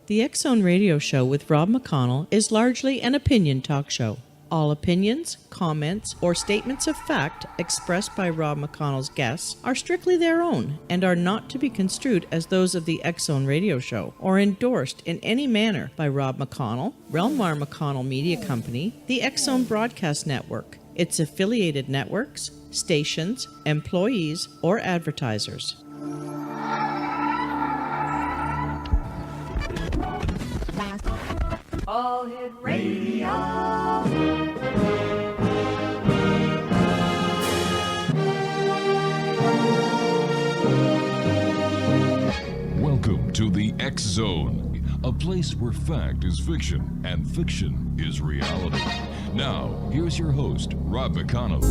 The X Zone Radio Show with Rob McConnell is largely an opinion talk show. All opinions, comments, or statements of fact expressed by Rob McConnell's guests are strictly their own and are not to be construed as those of the X Zone Radio Show or endorsed in any manner by Rob McConnell, rel-mar McConnell Media Company, the X Zone Broadcast Network, its affiliated networks, stations, employees, or advertisers. All Hit Radio. Welcome to the X Zone, a place where fact is fiction and fiction is reality. Now, here's your host, Rob McConnell.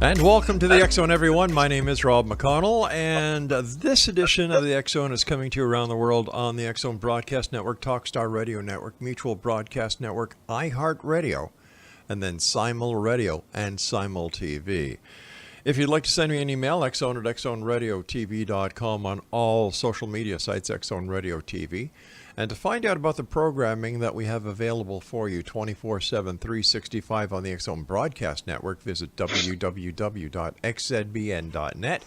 And welcome to the X Zone, everyone. My name is Rob McConnell, and this edition of the X Zone is coming to you around the world on the X Zone Broadcast Network, Talkstar Radio Network, Mutual Broadcast Network, iHeartRadio, and then Simul Radio and Simul TV. If you'd like to send me an email, xzone at xzoneradiotv.com, on all social media sites, X Zone Radio TV. And to find out about the programming that we have available for you 24/7, 365 on the X Zone Broadcast Network, visit www.xzbn.net.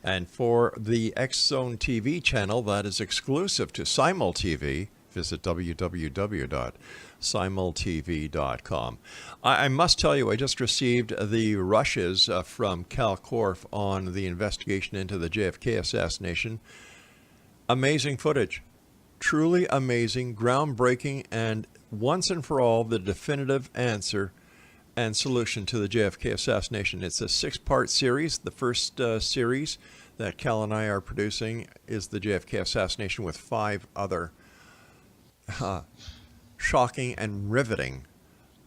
And for the X Zone TV channel that is exclusive to Simul TV, visit www.simultv.com. I must tell you, I just received the rushes from Cal Corf on the investigation into the JFK assassination. Amazing footage. Truly amazing, groundbreaking, and once and for all, the definitive answer and solution to the JFK assassination. It's a 6-part series. The first series that Cal and I are producing is the JFK assassination, with 5 other shocking and riveting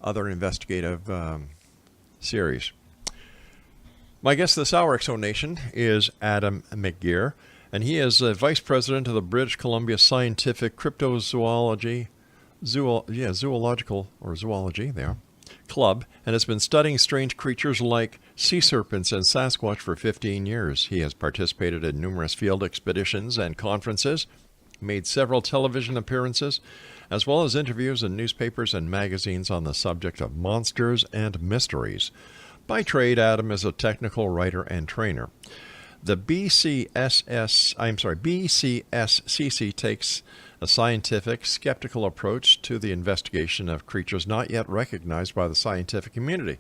other investigative series. My guest this hour, X Zone Nation, is Adam McGirr. And he is Vice President of the British Columbia Scientific Cryptozoology, Zoological Club, and has been studying strange creatures like sea serpents and Sasquatch for 15 years. He has participated in numerous field expeditions and conferences, made several television appearances, as well as interviews in newspapers and magazines on the subject of monsters and mysteries. By trade, Adam is a technical writer and trainer. The BCSCC takes a scientific, skeptical approach to the investigation of creatures not yet recognized by the scientific community.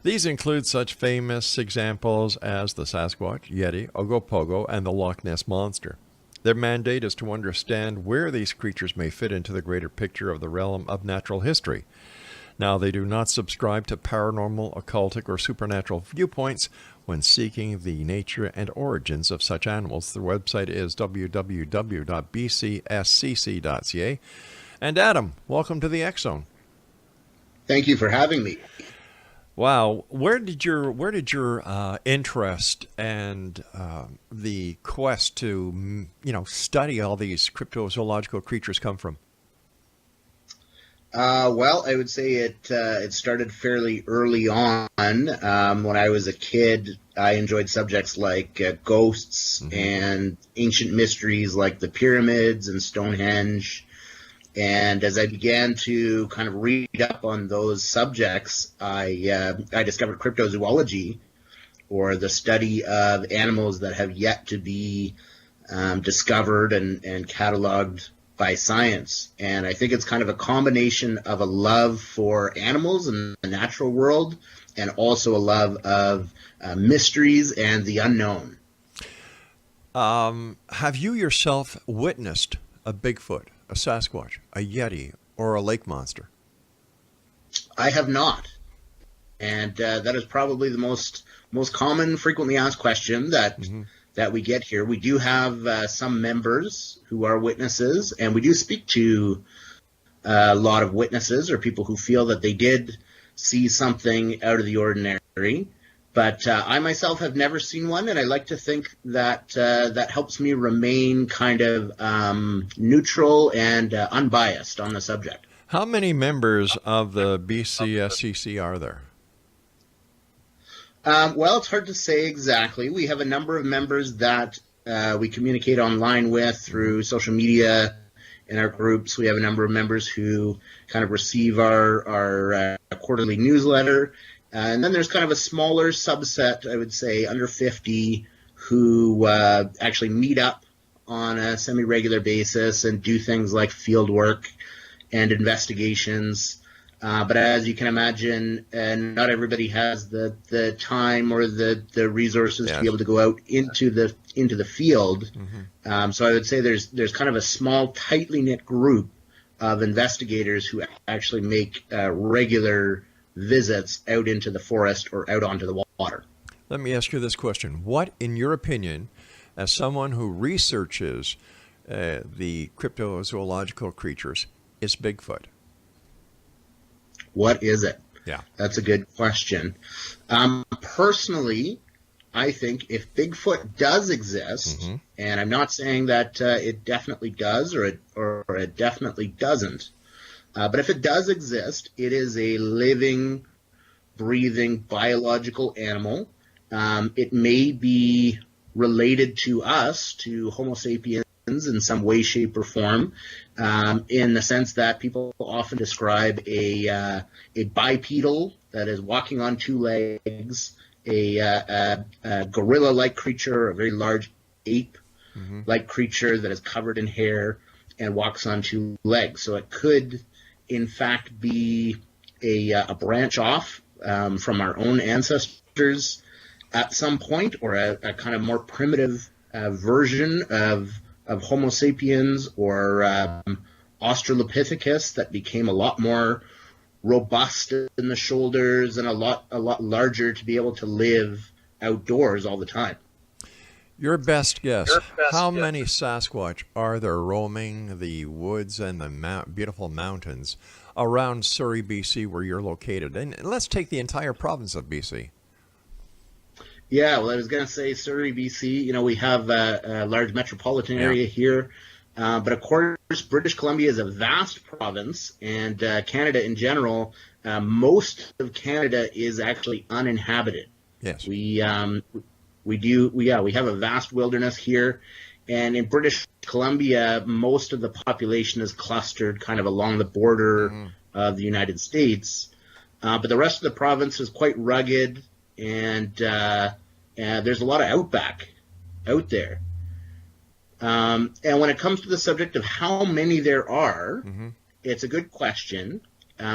These include such famous examples as the Sasquatch, Yeti, Ogopogo, and the Loch Ness Monster. Their mandate is to understand where these creatures may fit into the greater picture of the realm of natural history. Now, they do not subscribe to paranormal, occultic, or supernatural viewpoints when seeking the nature and origins of such animals. Their website is www.bcscc.ca. And Adam, welcome to the X Zone. Thank you for having me. Wow, where did your interest and the quest to study all these cryptozoological creatures come from? Well, I would say it started fairly early on. When I was a kid, I enjoyed subjects like ghosts and ancient mysteries like the pyramids and Stonehenge. And as I began to kind of read up on those subjects, I discovered cryptozoology, or the study of animals that have yet to be discovered and cataloged by science. And I think it's kind of a combination of a love for animals and the natural world, and also a love of mysteries and the unknown. Have you yourself witnessed a Bigfoot, a Sasquatch, a Yeti, or a lake monster? I have not. And that is probably the most common, frequently asked question that that we get here. We do have some members who are witnesses, and we do speak to a lot of witnesses or people who feel that they did see something out of the ordinary. But I myself have never seen one, and I like to think that that helps me remain kind of neutral and unbiased on the subject. How many members of the BCSCC are there? Well, it's hard to say exactly. We have a number of members that we communicate online with through social media in our groups. We have a number of members who kind of receive our quarterly newsletter. And then there's kind of a smaller subset, I would say, under 50, who actually meet up on a semi-regular basis and do things like field work and investigations. But as you can imagine, not everybody has the time or the resources to be able to go out into the field. Mm-hmm. So I would say there's kind of a small, tightly knit group of investigators who actually make regular visits out into the forest or out onto the water. Let me ask you this question. What, in your opinion, as someone who researches the cryptozoological creatures, is Bigfoot? What is it? Yeah. That's a good question. Personally, I think if Bigfoot does exist, mm-hmm. and I'm not saying that it definitely does or it definitely doesn't, but if it does exist, it is a living, breathing, biological animal. It may be related to us, to Homo sapiens, in some way, shape, or form, in the sense that people often describe a bipedal that is walking on two legs, a gorilla-like creature, a very large ape-like creature that is covered in hair and walks on two legs. So it could, in fact, be a branch off from our own ancestors at some point, or a kind of more primitive version of Homo sapiens or Australopithecus that became a lot more robust in the shoulders and a lot larger to be able to live outdoors all the time. Your best guess, how many Sasquatch are there roaming the woods and the beautiful mountains around Surrey, BC, where you're located? And let's take the entire province of BC. Yeah, well, I was going to say Surrey, BC. You know, we have a large metropolitan area here. But, of course, British Columbia is a vast province, and Canada in general, most of Canada is actually uninhabited. Yes. We have a vast wilderness here. And in British Columbia, most of the population is clustered kind of along the border of the United States. But the rest of the province is quite rugged, and there's a lot of outback out there. And when it comes to the subject of how many there are, it's a good question.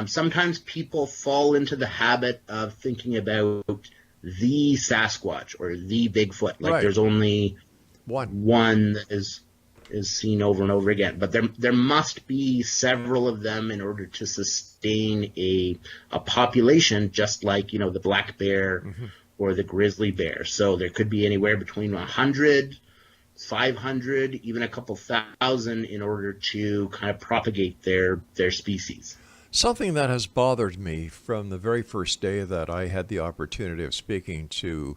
Sometimes people fall into the habit of thinking about the Sasquatch or the Bigfoot. Like there's only one that is seen over and over again. But there must be several of them in order to sustain a population, just like, you know, the black bear or the grizzly bear. So there could be anywhere between 100, 500, even a couple thousand in order to kind of propagate their species. Something that has bothered me from the very first day that I had the opportunity of speaking to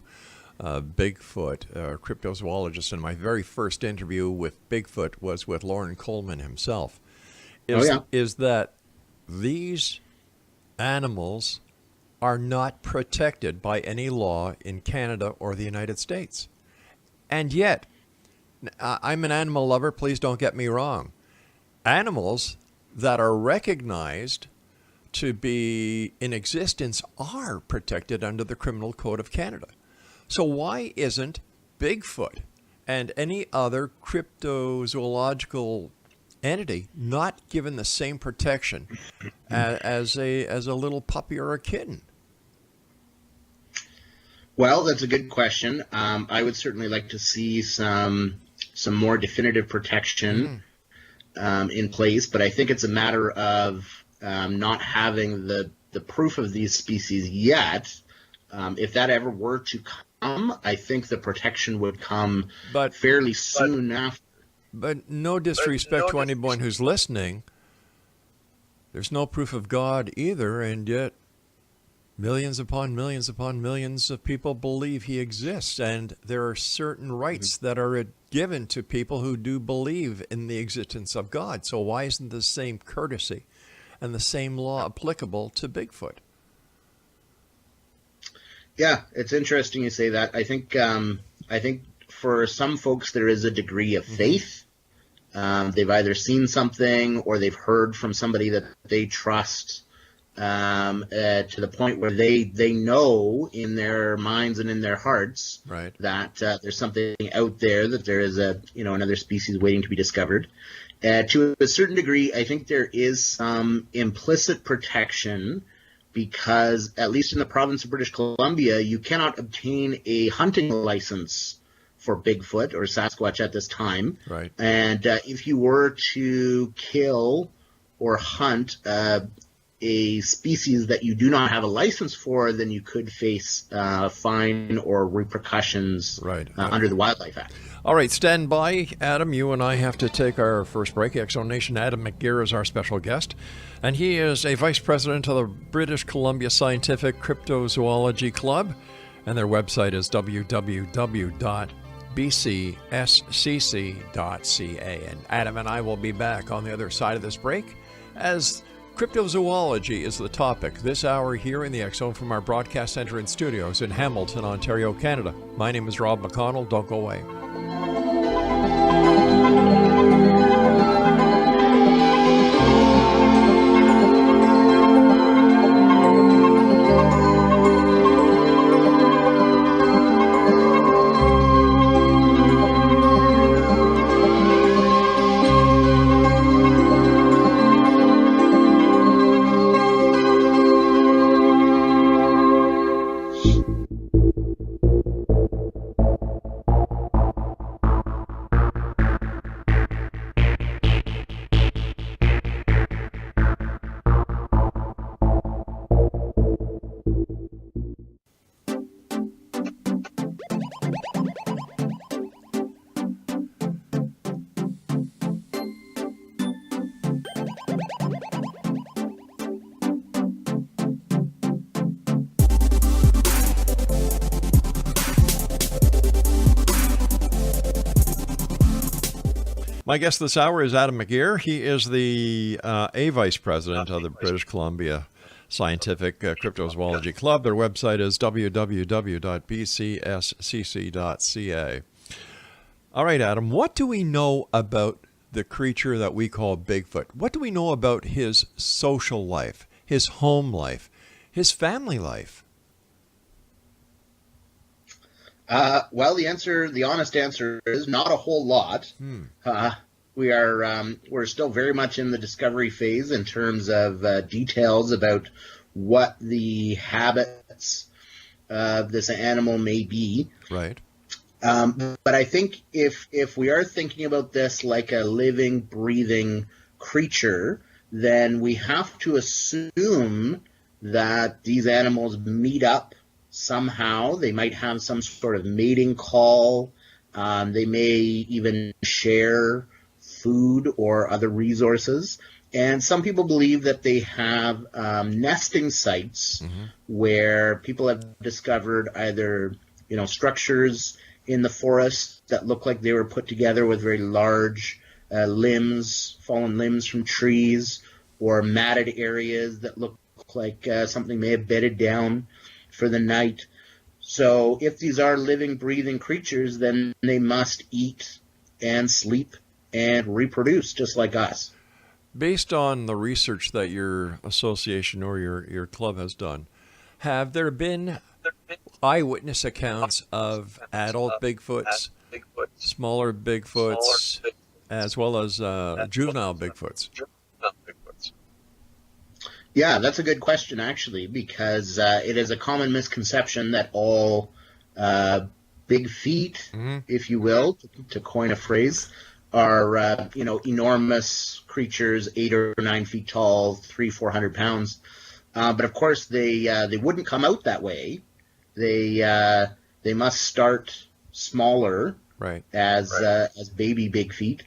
Bigfoot, a cryptozoologist, and my very first interview with Bigfoot was with Lauren Coleman himself, is that these animals are not protected by any law in Canada or the United States. And yet, I'm an animal lover, please don't get me wrong. Animals that are recognized to be in existence are protected under the Criminal Code of Canada. So why isn't Bigfoot and any other cryptozoological entity not given the same protection as a little puppy or a kitten? Well, that's a good question. I would certainly like to see some more definitive protection in place, but I think it's a matter of not having the proof of these species yet. If that ever were to I think the protection would come But fairly soon after. But no disrespect to anyone who's listening. There's no proof of God either, and yet millions upon millions upon millions of people believe he exists, and there are certain rights that are given to people who do believe in the existence of God. So why isn't the same courtesy and the same law applicable to Bigfoot? Yeah, it's interesting you say that. I think for some folks there is a degree of faith. They've either seen something or they've heard from somebody that they trust, to the point where they know in their minds and in their hearts Right. that there's something out there, that there is another species waiting to be discovered. To a certain degree, I think there is some implicit protection, because at least in the province of British Columbia, you cannot obtain a hunting license for Bigfoot or Sasquatch at this time. Right. And if you were to kill or hunt a species that you do not have a license for, then you could face fine or repercussions under the Wildlife Act. All right, stand by, Adam. You and I have to take our first break. Exo Nation, Adam McGirr is our special guest, and he is a vice president of the British Columbia Scientific Cryptozoology Club, and their website is www.bcscc.ca. And Adam and I will be back on the other side of this break, as cryptozoology is the topic this hour here in the X Zone from our broadcast center and studios in Hamilton, Ontario, Canada. My name is Rob McConnell. Don't go away. My guest this hour is Adam McGirr. He is the a vice president of the British Columbia Scientific Cryptozoology Club. Their website is www.bcscc.ca. All right, Adam, what do we know about the creature that we call Bigfoot? What do we know about his social life, his home life, his family life? Well, the honest answer is not a whole lot. We're still very much in the discovery phase in terms of details about what the habits of this animal may be. Right. But I think if we are thinking about this like a living, breathing creature, then we have to assume that these animals meet up somehow. They might have some sort of mating call. They may even share food or other resources. And some people believe that they have nesting sites where people have discovered either, structures in the forest that look like they were put together with very large fallen limbs from trees, or matted areas that look like something may have bedded down for the night. So if these are living, breathing creatures, then they must eat and sleep and reproduce just like us. Based on the research that your association or your club has done, have there been eyewitness accounts of adult Bigfoots, smaller Bigfoots, as well as juvenile Bigfoots? Yeah, that's a good question, actually, because it is a common misconception that all big feet, if you will, to coin a phrase, are enormous creatures, 8 or 9 feet tall, 300-400 pounds. But of course, they wouldn't come out that way. They they must start smaller Right. as baby big feet.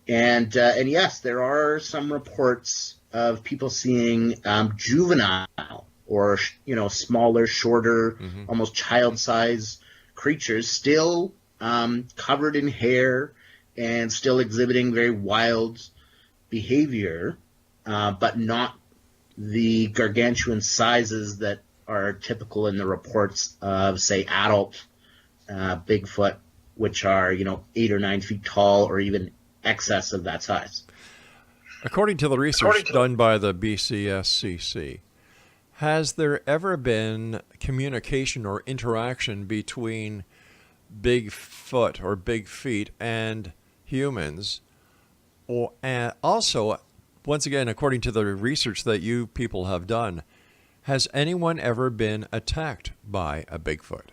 And yes, there are some reports of people seeing juvenile or smaller, shorter, almost child-size creatures still covered in hair and still exhibiting very wild behavior, but not the gargantuan sizes that are typical in the reports of, say, adult Bigfoot, which are 8 or 9 feet tall or even excess of that size. According to the research done by the BCSCC, has there ever been communication or interaction between Bigfoot or big feet and humans? Or also, once again, according to the research that you people have done, has anyone ever been attacked by a Bigfoot?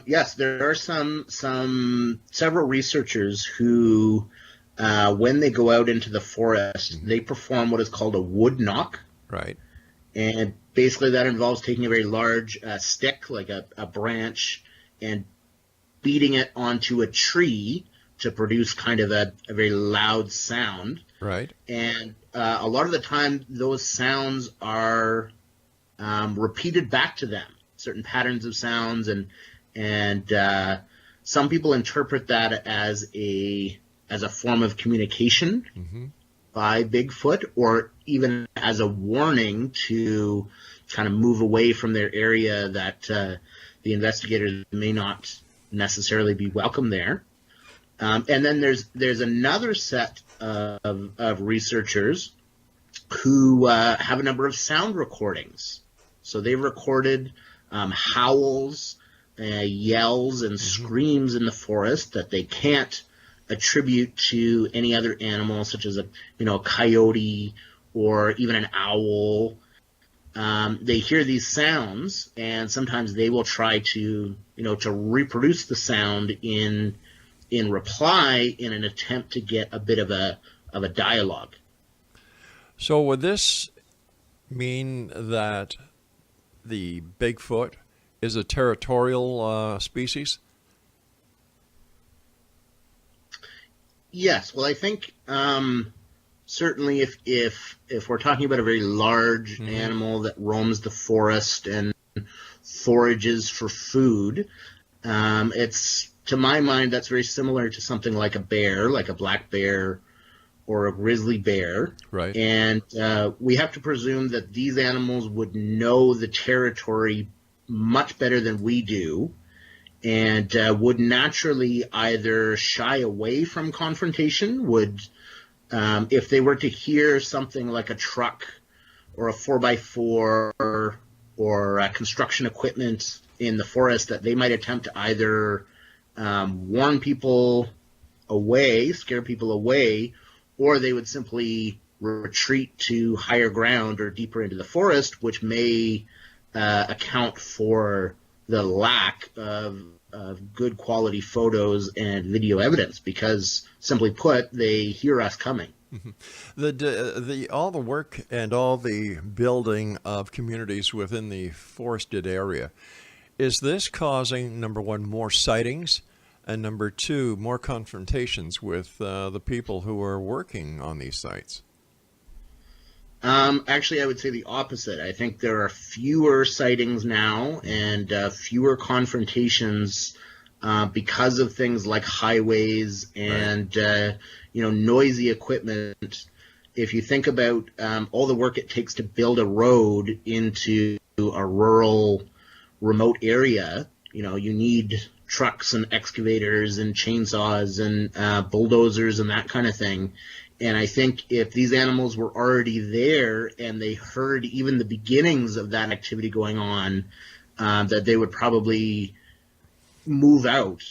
Yes, there are several researchers who, when they go out into the forest, they perform what is called a wood knock. Right. And basically that involves taking a very large stick, like a branch, and beating it onto a tree to produce kind of a very loud sound. Right. And a lot of the time, those sounds are repeated back to them, certain patterns of sounds, and some people interpret that as a form of communication by Bigfoot, or even as a warning to kind of move away from their area that the investigators may not necessarily be welcome there. And then there's another set of researchers who have a number of sound recordings. So they've recorded howls, yells, and screams in the forest that they can't attribute to any other animal, such as a coyote or even an owl. They hear these sounds, and sometimes they will try to reproduce the sound in reply in an attempt to get a bit of a dialogue. So would this mean that the Bigfoot is a territorial species? Yes. Well, I think certainly if we're talking about a very large animal that roams the forest and forages for food, it's, to my mind, that's very similar to something like a bear, like a black bear or a grizzly bear. Right. And we have to presume that these animals would know the territory much better than we do, and would naturally either shy away from confrontation, would, if they were to hear something like a truck or a 4x4 or construction equipment in the forest, that they might attempt to either warn people away, scare people away, or they would simply retreat to higher ground or deeper into the forest, which may account for the lack of good quality photos and video evidence, because, simply put, they hear us coming. All the work and all the building of communities within the forested area, is this causing, number one, more sightings, and number two, more confrontations with the people who are working on these sites? Actually, I would say the opposite. I think there are fewer sightings now and fewer confrontations because of things like highways and noisy equipment. If you think about all the work it takes to build a road into a rural, remote area, you need trucks and excavators and chainsaws and bulldozers and that kind of thing. And I think if these animals were already there and they heard even the beginnings of that activity going on, that they would probably move out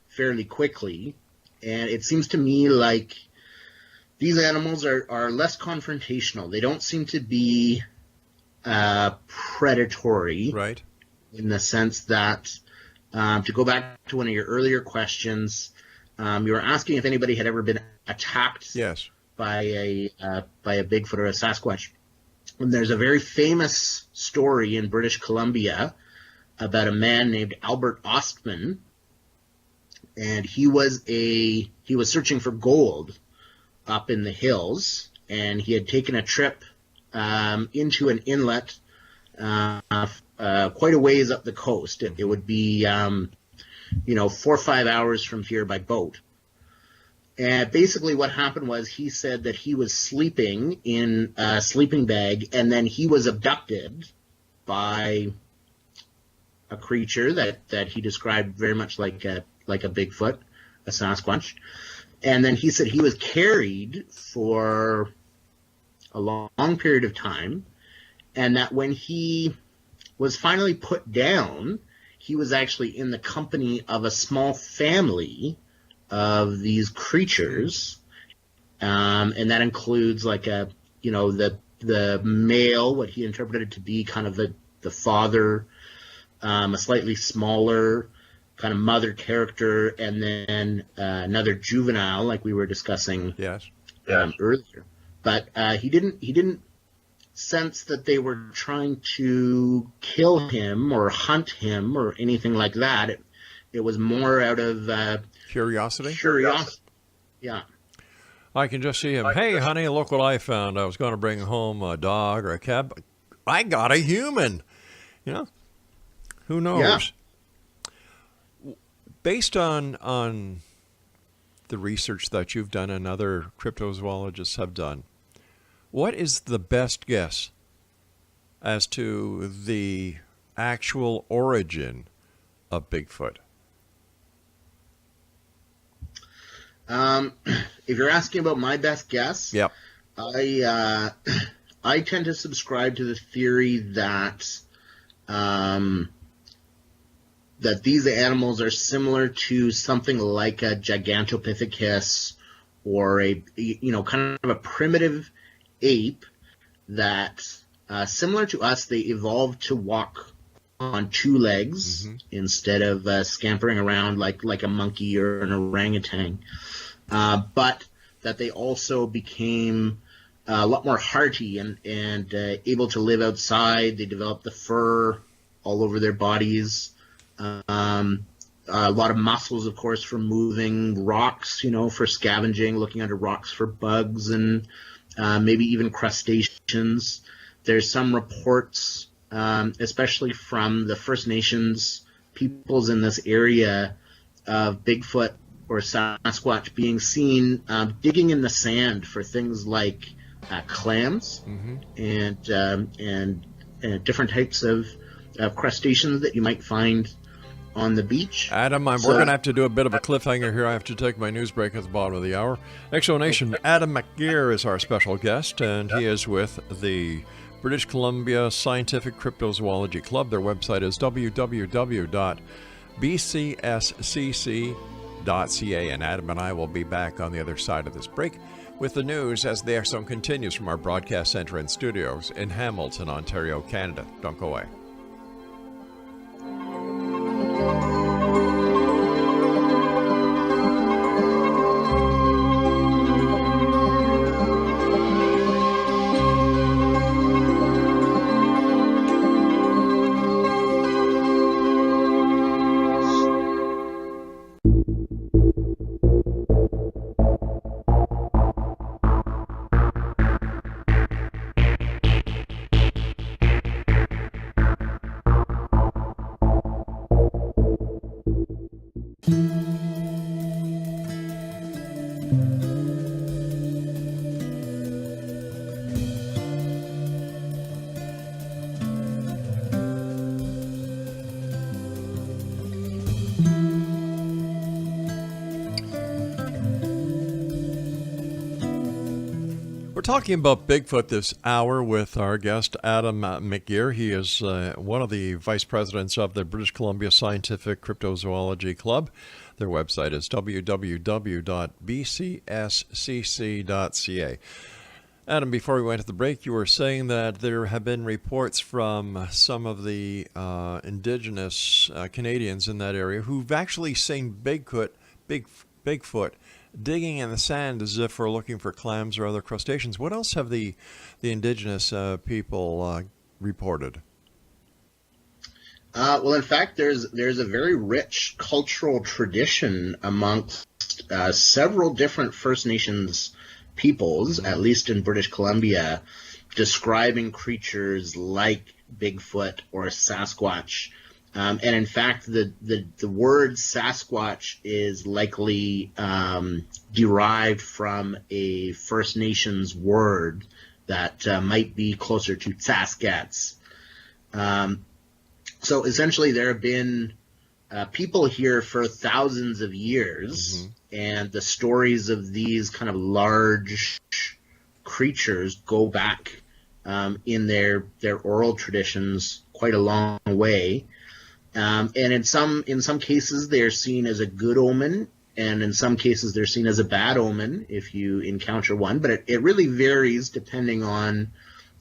fairly quickly. And it seems to me like these animals are less confrontational. They don't seem to be predatory, right? In the sense that, to go back to one of your earlier questions, you were asking if anybody had ever been attacked by a Bigfoot or a Sasquatch. And there's a very famous story in British Columbia about a man named Albert Ostman, and he was searching for gold up in the hills, and he had taken a trip into an inlet quite a ways up the coast. It would be 4 or 5 hours from here by boat. And basically what happened was he said that he was sleeping in a sleeping bag, and then he was abducted by a creature that he described very much like a Bigfoot, a Sasquatch. And then he said he was carried for a long period of time, and that when he was finally put down, he was actually in the company of a small family of these creatures, and that includes the male, what he interpreted to be kind of the father, a slightly smaller kind of mother character, and then another juvenile, like we were discussing earlier. But he didn't sense that they were trying to kill him or hunt him or anything like that. It was more out of Curiosity? Yeah. I can just see him. Hey, honey, look what I found. I was going to bring home a dog or a cat. But I got a human. Who knows? Yeah. Based on the research that you've done and other cryptozoologists have done, what is the best guess as to the actual origin of Bigfoot? If you're asking about my best guess, yep. I tend to subscribe to the theory that that these animals are similar to something like a Gigantopithecus or a kind of a primitive ape that, similar to us, they evolved to walk on 2 legs instead of scampering around like a monkey or an orangutan. But that they also became a lot more hardy and able to live outside. They developed the fur all over their bodies. A lot of muscles, of course, for moving, rocks, for scavenging, looking under rocks for bugs and maybe even crustaceans. There's some reports, especially from the First Nations peoples in this area, of Bigfoot or Sasquatch being seen digging in the sand for things like clams and different types of crustaceans that you might find on the beach. Adam, we're going to have to do a bit of a cliffhanger here. I have to take my news break at the bottom of the hour. Exonation, Adam McGirr is our special guest, and he is with the British Columbia Scientific Cryptozoology Club. Their website is www.bcscc.ca, and Adam and I will be back on the other side of this break with the news as the X Zone continues from our broadcast center and studios in Hamilton, Ontario, Canada. Don't go away. We're talking about Bigfoot this hour with our guest, Adam McGirr. He is one of the vice presidents of the British Columbia Scientific Cryptozoology Club. Their website is www.bcscc.ca. Adam, before we went to the break, you were saying that there have been reports from some of the indigenous Canadians in that area who've actually seen Bigfoot digging in the sand as if we're looking for clams or other crustaceans. What else have the indigenous people reported? Well, in fact, there's a very rich cultural tradition amongst several different First Nations peoples, at least in British Columbia, describing creatures like Bigfoot or Sasquatch. And in fact, the word Sasquatch is likely derived from a First Nations word that might be closer to Saskats. So essentially, there have been people here for thousands of years, and the stories of these kind of large creatures go back in their oral traditions quite a long way. And in some cases, they're seen as a good omen, and in some cases, they're seen as a bad omen if you encounter one. But it really varies depending on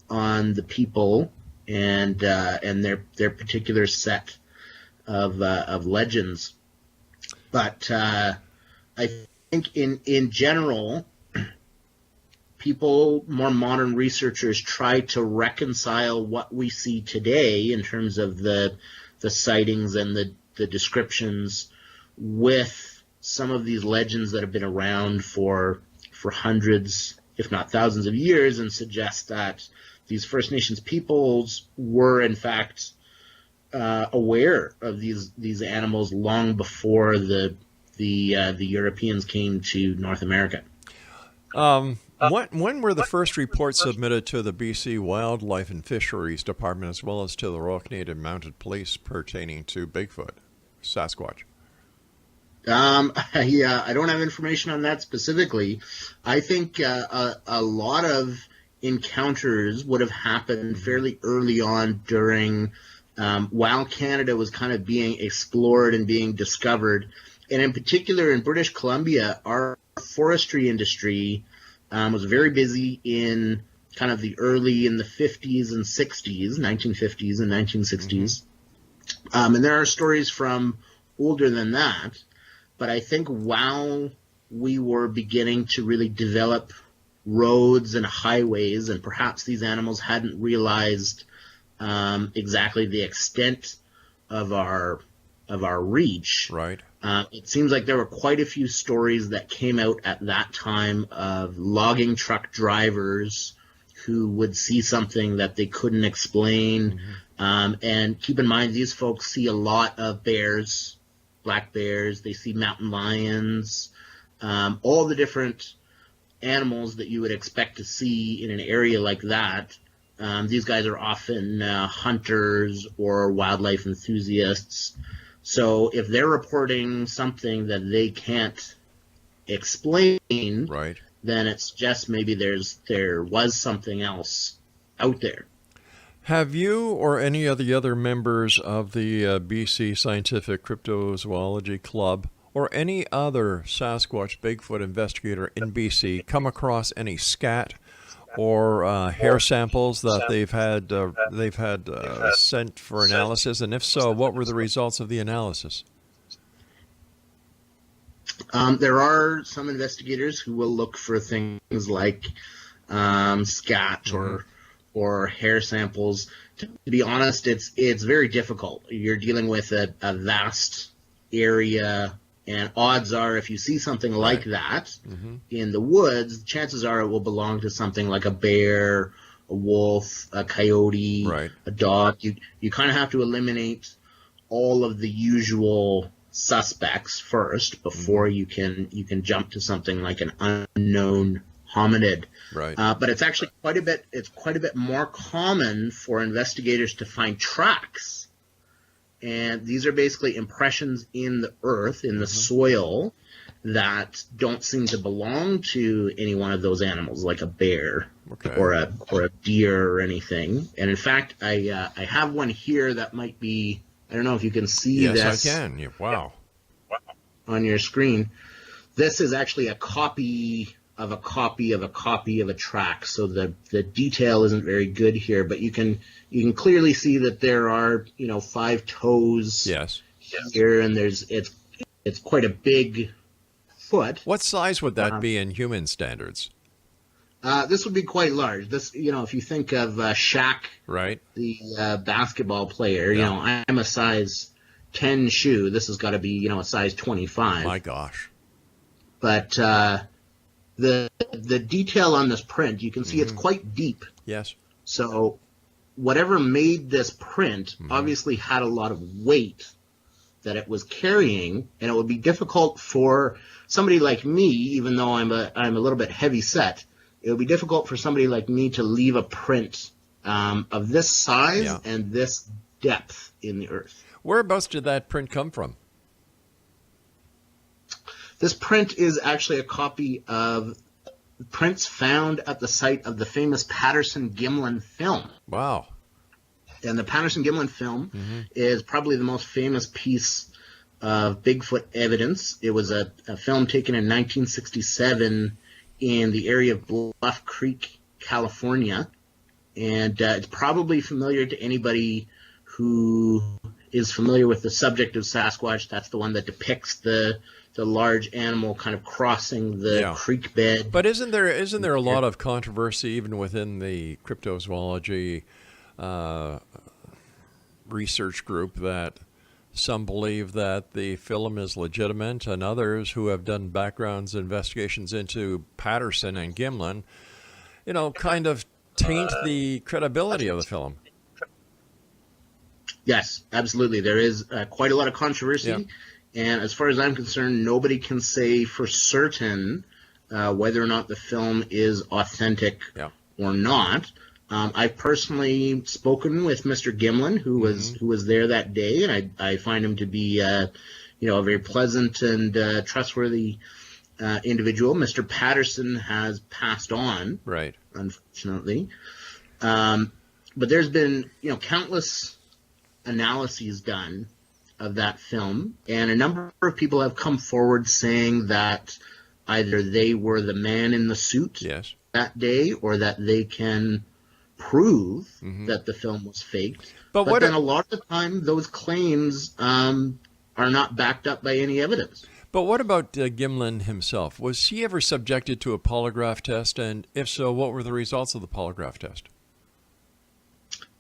the people and their particular set of legends. But I think in general, people, more modern researchers, try to reconcile what we see today in terms of the sightings and the descriptions with some of these legends that have been around for hundreds, if not thousands of years, and suggest that these First Nations peoples were in fact aware of these animals long before the Europeans came to North America. When were the first reports submitted to the BC Wildlife and Fisheries Department as well as to the Royal Canadian Mounted Police pertaining to Bigfoot, Sasquatch? Yeah, I don't have information on that specifically. I think a lot of encounters would have happened fairly early on during while Canada was kind of being explored and being discovered. And in particular, in British Columbia, our forestry industry was very busy in kind of the early in the 50s and 60s, 1950s and 1960s. And there are stories from older than that. But I think while we were beginning to really develop roads and highways, and perhaps these animals hadn't realized exactly the extent of our reach. Right. It seems like there were quite a few stories that came out at that time of logging truck drivers who would see something that they couldn't explain. And keep in mind, these folks see a lot of bears, black bears. They see mountain lions, all the different animals that you would expect to see in an area like that. These guys are often hunters or wildlife enthusiasts. So if they're reporting something that they can't explain, right, then it suggests maybe there was something else out there. Have you or any of the other members of the BC Scientific Cryptozoology Club or any other Sasquatch Bigfoot investigator in BC come across any scat or hair samples that they've had sent for analysis? And if so, what were the results of the analysis? There are some investigators who will look for things like scat or hair samples. To be honest, it's very difficult. You're dealing with a vast area, and odds are if you see something like that in the woods, chances are it will belong to something like a bear, a wolf, a coyote, a dog. You kind of have to eliminate all of the usual suspects first before you can jump to something like an unknown hominid. Right. But it's actually quite a bit more common for investigators to find tracks. And these are basically impressions in the earth, in the soil, that don't seem to belong to any one of those animals, like a bear or a deer or anything. And in fact, I have one here that might be, I don't know if you can see this. Yes, I can. Yeah, wow. On your screen. This is actually a copy of a copy of a copy of a track. So the detail isn't very good here, but you can clearly see that there are 5 toes here, and it's quite a big foot. What size would that be in human standards? This would be quite large. This, if you think of Shaq, Right. the basketball player, Yeah. I'm a size 10 shoe. This has got to be, a size 25. My gosh. But the detail on this print, you can see it's quite deep. Yes. So whatever made this print obviously had a lot of weight that it was carrying, and it would be difficult for somebody like me, even though I'm a little bit heavy set. It would be difficult for somebody like me to leave a print of this size and this depth in the earth. Whereabouts did that print come from? This print is actually a copy of prints found at the site of the famous Patterson-Gimlin film. Wow. And the Patterson-Gimlin film is probably the most famous piece of Bigfoot evidence. It was a film taken in 1967 in the area of Bluff Creek, California. And it's probably familiar to anybody who is familiar with the subject of Sasquatch. That's the one that depicts the large animal kind of crossing the creek bed. But isn't there a lot of controversy even within the cryptozoology research group that some believe that the film is legitimate, and others who have done backgrounds investigations into Patterson and Gimlin, kind of taint the credibility of the film? Yes, absolutely. There is quite a lot of controversy. Yeah. And as far as I'm concerned, nobody can say for certain whether or not the film is authentic or not. I've personally spoken with Mr. Gimlin, who was there that day, and I find him to be a very pleasant and trustworthy individual. Mr. Patterson has passed on, right, unfortunately. But there's been countless analyses done of that film, and a number of people have come forward saying that either they were the man in the suit that day, or that they can prove that the film was faked. But then a lot of the time, those claims are not backed up by any evidence. But what about Gimlin himself? Was he ever subjected to a polygraph test? And if so, what were the results of the polygraph test?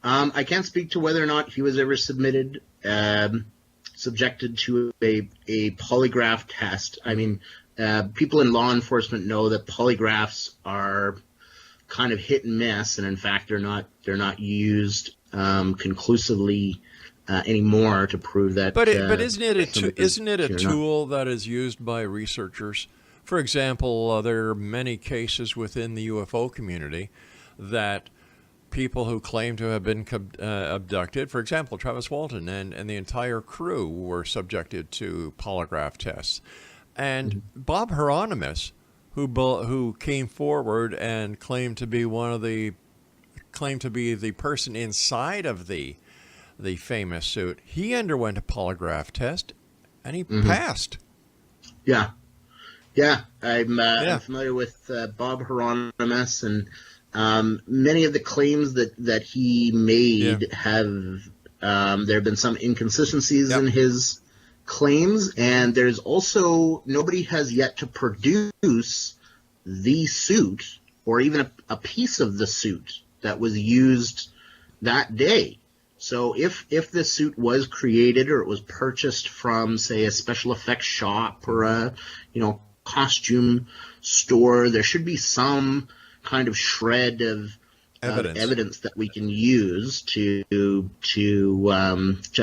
I can't speak to whether or not he was ever subjected to a polygraph test. I mean, people in law enforcement know that polygraphs are kind of hit and miss, and in fact, they're not used conclusively anymore to prove that. But isn't it a tool that is used by researchers? For example, there are many cases within the UFO community that people who claim to have been abducted, for example, Travis Walton and the entire crew were subjected to polygraph tests. And Bob Hieronymus, who came forward and claimed to be the person inside of the famous suit, he underwent a polygraph test and he passed. Yeah. I'm familiar with Bob Hieronymus, and many of the claims that he made there have been some inconsistencies in his claims, and there's also nobody has yet to produce the suit or even a piece of the suit that was used that day. So if this suit was created or it was purchased from, say, a special effects shop or a costume store, there should be some kind of shred of evidence that we can use to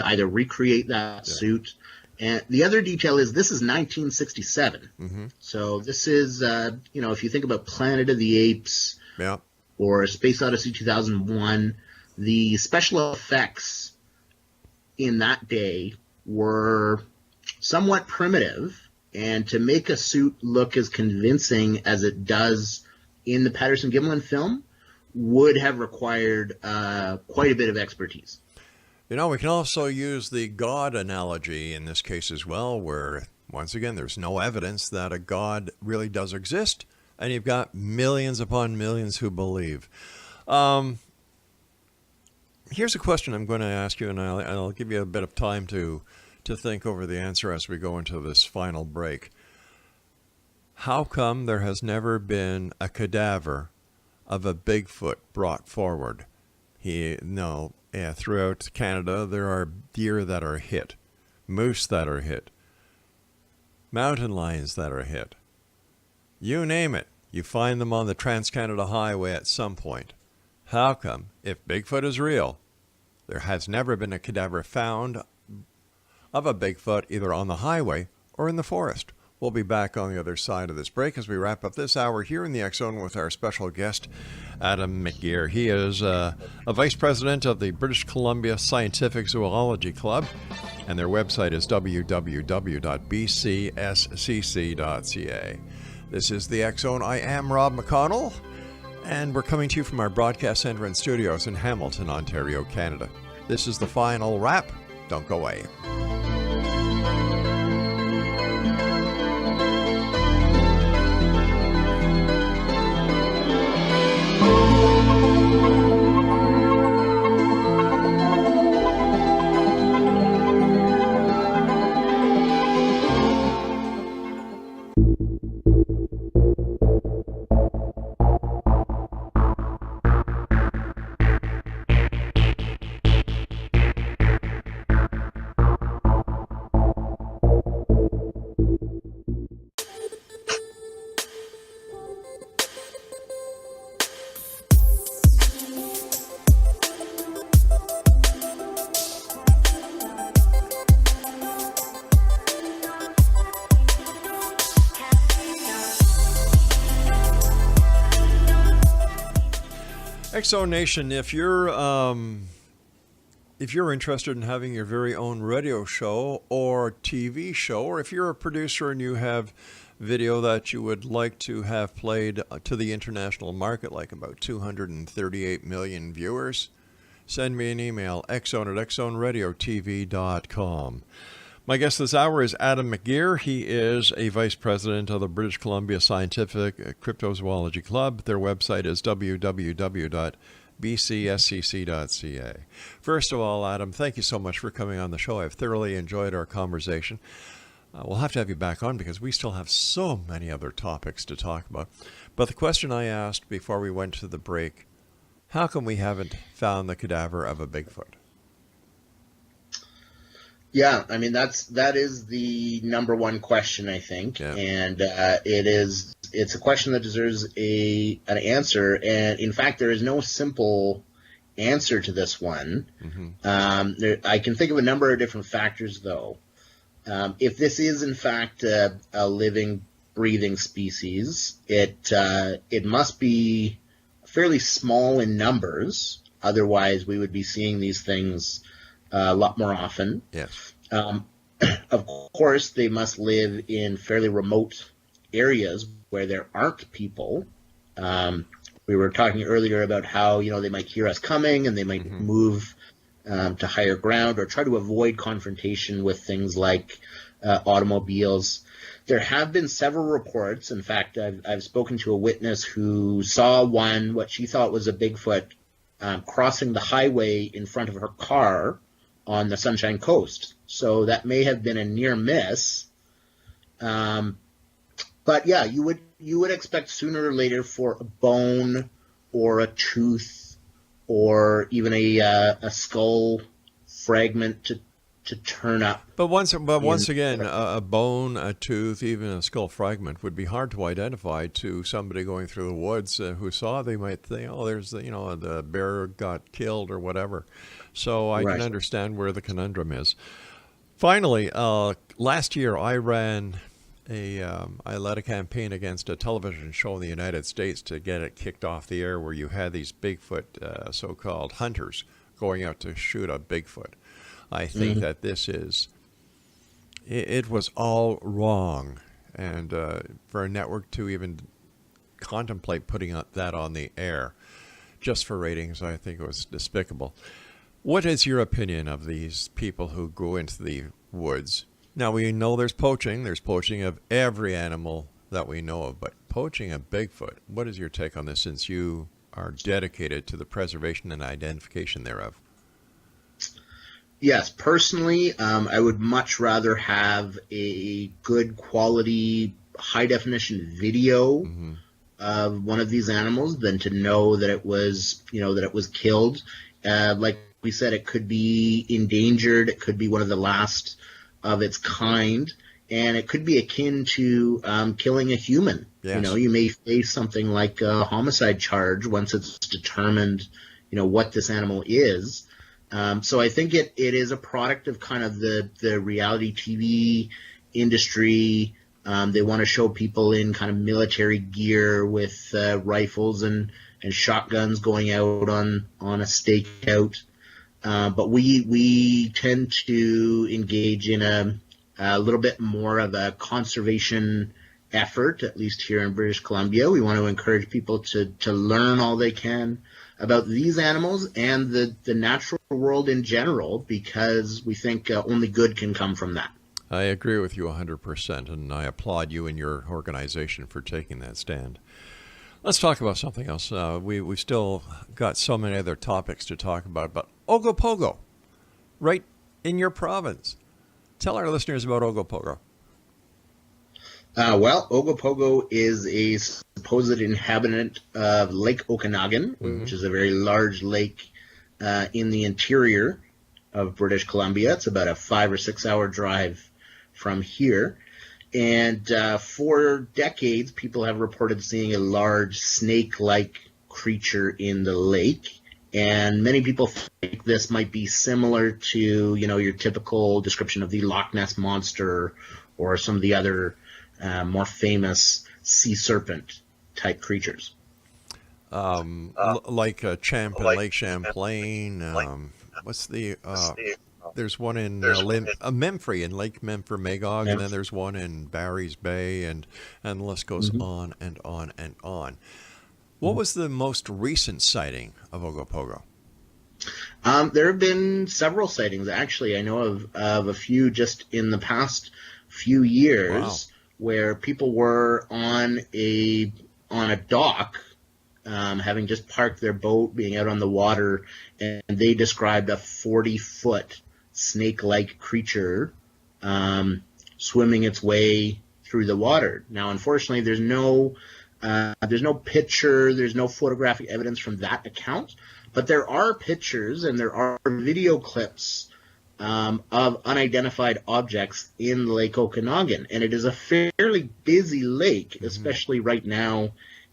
either recreate that suit. And the other detail is this is 1967. So this is, if you think about Planet of the Apes or Space Odyssey 2001, the special effects in that day were somewhat primitive. And to make a suit look as convincing as it does in the Patterson-Gimlin film would have required quite a bit of expertise. We can also use the God analogy in this case as well, where, once again, there's no evidence that a God really does exist, and you've got millions upon millions who believe. Here's a question I'm going to ask you, and I'll give you a bit of time to think over the answer as we go into this final break. How come there has never been a cadaver of a Bigfoot brought forward. Throughout Canada, there are deer that are hit, moose that are hit, mountain lions that are hit. You name it, you find them on the Trans-Canada Highway at some point. How come, if Bigfoot is real, there has never been a cadaver found of a Bigfoot either on the highway or in the forest? We'll be back on the other side of this break as we wrap up this hour here in the X Zone with our special guest, Adam McGirr. He is a vice president of the British Columbia Scientific Zoology Club, and their website is www.bcscc.ca. This is the X Zone. I am Rob McConnell, and we're coming to you from our broadcast center and studios in Hamilton, Ontario, Canada. This is the final wrap. Don't go away. XO Nation, if you're interested in having your very own radio show or TV show, or if you're a producer and you have video that you would like to have played to the international market, like about 238 million viewers, send me an email, xzone@xzoneradiotv.com. My guest this hour is Adam McGirr. He is a vice president of the British Columbia Scientific Cryptozoology Club. Their website is www.bcscc.ca. First of all, Adam, thank you so much for coming on the show. I've thoroughly enjoyed our conversation. We'll have to have you back on because we still have so many other topics to talk about. But the question I asked before we went to the break, how come we haven't found the cadaver of a Bigfoot? Yeah, I mean that is the number one question, I think, and it's a question that deserves an answer. And in fact, there is no simple answer to this one. Mm-hmm. I can think of a number of different factors, though. If this is in fact a living, breathing species, it must be fairly small in numbers. Otherwise, we would be seeing these things a lot more often. Yes. Of course, they must live in fairly remote areas where there aren't people. We were talking earlier about how they might hear us coming and they might mm-hmm. move to higher ground or try to avoid confrontation with things like automobiles. There have been several reports. In fact, I've spoken to a witness who saw what she thought was a Bigfoot crossing the highway in front of her car on the Sunshine Coast. So that may have been a near miss. But yeah, you would expect sooner or later for a bone or a tooth or even a skull fragment to turn up. But once again, a bone, a tooth, even a skull fragment would be hard to identify to somebody going through the woods who saw. They might think, oh, there's the bear got killed or whatever. So I can understand where the conundrum is. Finally, last year I ran I led a campaign against a television show in the United States to get it kicked off the air, where you had these Bigfoot so-called hunters going out to shoot a Bigfoot. I think that it was all wrong. And for a network to even contemplate putting that on the air just for ratings, I think it was despicable. What is your opinion of these people who go into the woods? Now, we know there's poaching. There's poaching of every animal that we know of, but poaching a Bigfoot, what is your take on this, since you are dedicated to the preservation and identification thereof? Yes, personally, I would much rather have a good quality, high-definition video of one of these animals than to know that it was, that it was killed. Like we said, it could be endangered. It could be one of the last of its kind, and it could be akin to killing a human. Yes. You may face something like a homicide charge once it's determined, what this animal is. So I think it is a product of kind of the reality TV industry. They want to show people in kind of military gear with rifles and shotguns going out on a stakeout. But we tend to engage in a little bit more of a conservation effort, at least here in British Columbia. We want to encourage people to learn all they can about these animals and the natural world in general, because we think only good can come from that. I agree with you 100%, and I applaud you and your organization for taking that stand. Let's talk about something else. We still got so many other topics to talk about, but Ogopogo, right in your province. Tell our listeners about Ogopogo. Well, Ogopogo is a supposed inhabitant of Lake Okanagan, which is a very large lake in the interior of British Columbia. It's about a 5 or 6 hour drive from here. And for decades, people have reported seeing a large snake-like creature in the lake. And many people think this might be similar to, your typical description of the Loch Ness Monster or some of the other more famous sea serpent type creatures. Like Lake Champlain. What's the... There's one in Memphrey, in Lake Memphrey, Magog, and then there's one in Barry's Bay, and the list goes on and on and on. What was the most recent sighting of Ogopogo? There have been several sightings, actually. I know of a few just in the past few years where people were on a dock, having just parked their boat, being out on the water, and they described a 40-foot snake-like creature swimming its way through the water. Now, unfortunately, there's no picture, there's no photographic evidence from that account, but there are pictures and there are video clips of unidentified objects in Lake Okanagan, and it is a fairly busy lake, especially right now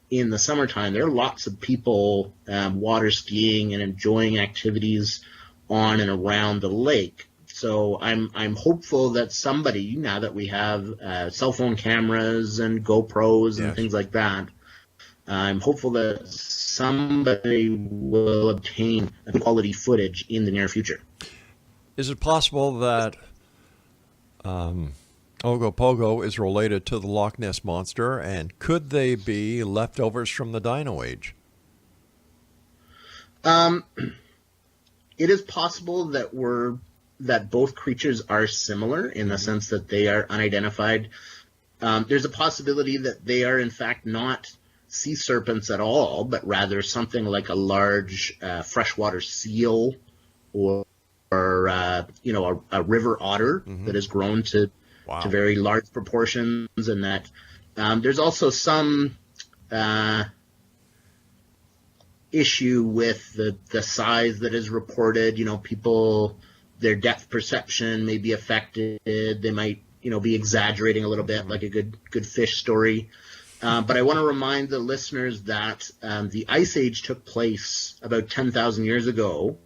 in the summertime. There are lots of people water skiing and enjoying activities on and around the lake. So I'm hopeful that somebody, now that we have cell phone cameras and GoPros and things like that, I'm hopeful that somebody will obtain quality footage in the near future. Is it possible that Ogopogo is related to the Loch Ness Monster, and could they be leftovers from the Dino Age? It is possible that both creatures are similar in the sense that they are unidentified. There's a possibility that they are in fact not sea serpents at all, but rather something like a large freshwater seal or a river otter that has grown to very large proportions, and that there's also some issue with the size that is reported. People, their depth perception may be affected. They might be exaggerating a little bit, like a good fish story. But I want to remind the listeners that the Ice Age took place about 10,000 years ago,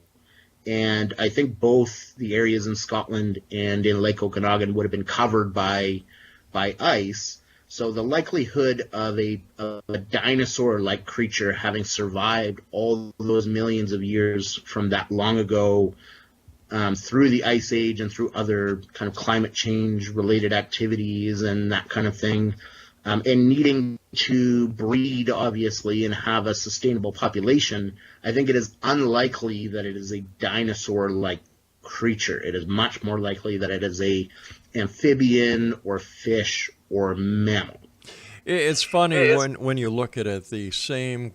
and I think both the areas in Scotland and in Lake Okanagan would have been covered by ice. So the likelihood of a dinosaur-like creature having survived all those millions of years from that long ago, through the Ice Age and through other kind of climate change-related activities and that kind of thing, and needing to breed, obviously, and have a sustainable population, I think it is unlikely that it is a dinosaur-like creature. It is much more likely that it is a amphibian or fish or mammal. It's funny when you look at it, the same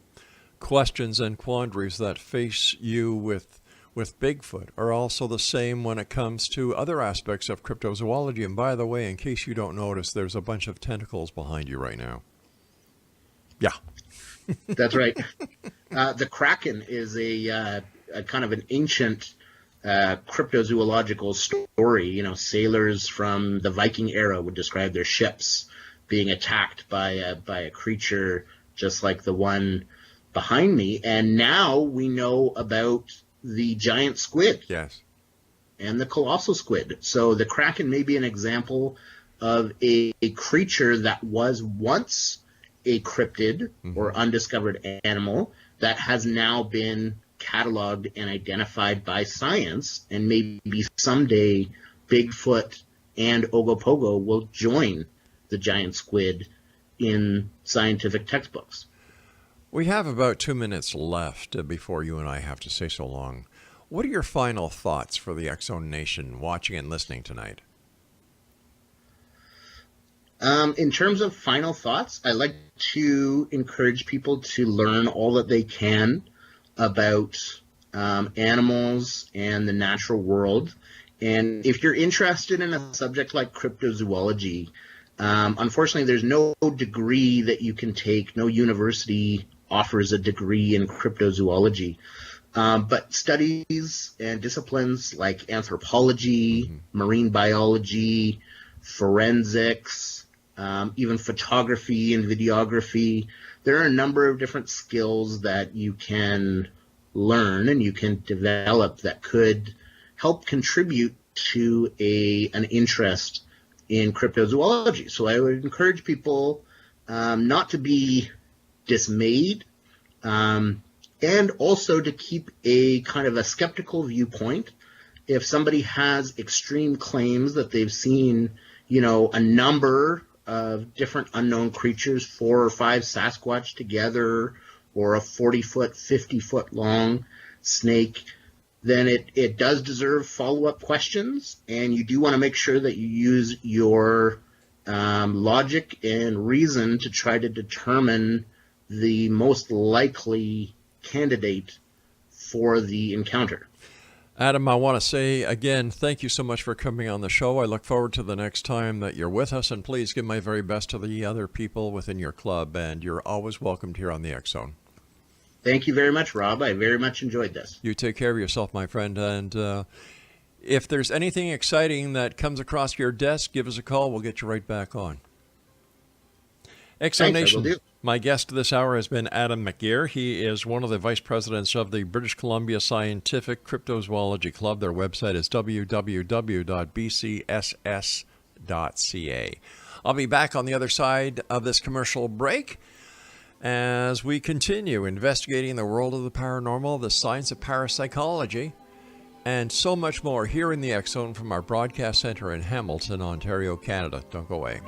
questions and quandaries that face you with Bigfoot are also the same when it comes to other aspects of cryptozoology. And by the way, in case you don't notice, there's a bunch of tentacles behind you right now. Yeah. That's right. The Kraken is a kind of an ancient cryptozoological story. You know, sailors from the Viking era would describe their ships being attacked by a creature just like the one behind me. And now we know about the giant squid. Yes. And the colossal squid. So the Kraken may be an example of a creature that was once a cryptid or undiscovered animal that has now been cataloged and identified by science, and maybe someday Bigfoot and Ogopogo will join the giant squid in scientific textbooks. We have about 2 minutes left before you and I have to say so long. What are your final thoughts for the X Zone Nation watching and listening tonight? In terms of final thoughts, I like to encourage people to learn all that they can about animals and the natural world. And if you're interested in a subject like cryptozoology, unfortunately, there's no degree that you can take. No university offers a degree in cryptozoology. But studies and disciplines like anthropology, marine biology, forensics, even photography and videography, there are a number of different skills that you can learn and you can develop that could help contribute to an interest in cryptozoology. So I would encourage people not to be dismayed, and also to keep a kind of a skeptical viewpoint. If somebody has extreme claims that they've seen, a number of different unknown creatures, 4 or 5 Sasquatch together, or a 40-foot, 50-foot long snake, then it does deserve follow-up questions, and you do want to make sure that you use your logic and reason to try to determine the most likely candidate for the encounter. Adam, I want to say again, thank you so much for coming on the show. I look forward to the next time that you're with us, and please give my very best to the other people within your club, and you're always welcomed here on the X Zone. Thank you very much, Rob. I very much enjoyed this. You take care of yourself, my friend, and if there's anything exciting that comes across your desk, give us a call. We'll get you right back on. X Zone Nation. My guest this hour has been Adam McGirr. He is one of the vice presidents of the British Columbia Scientific Cryptozoology Club. Their website is www.bcss.ca. I'll be back on the other side of this commercial break as we continue investigating the world of the paranormal, the science of parapsychology, and so much more here in the X Zone from our broadcast center in Hamilton, Ontario, Canada. Don't go away.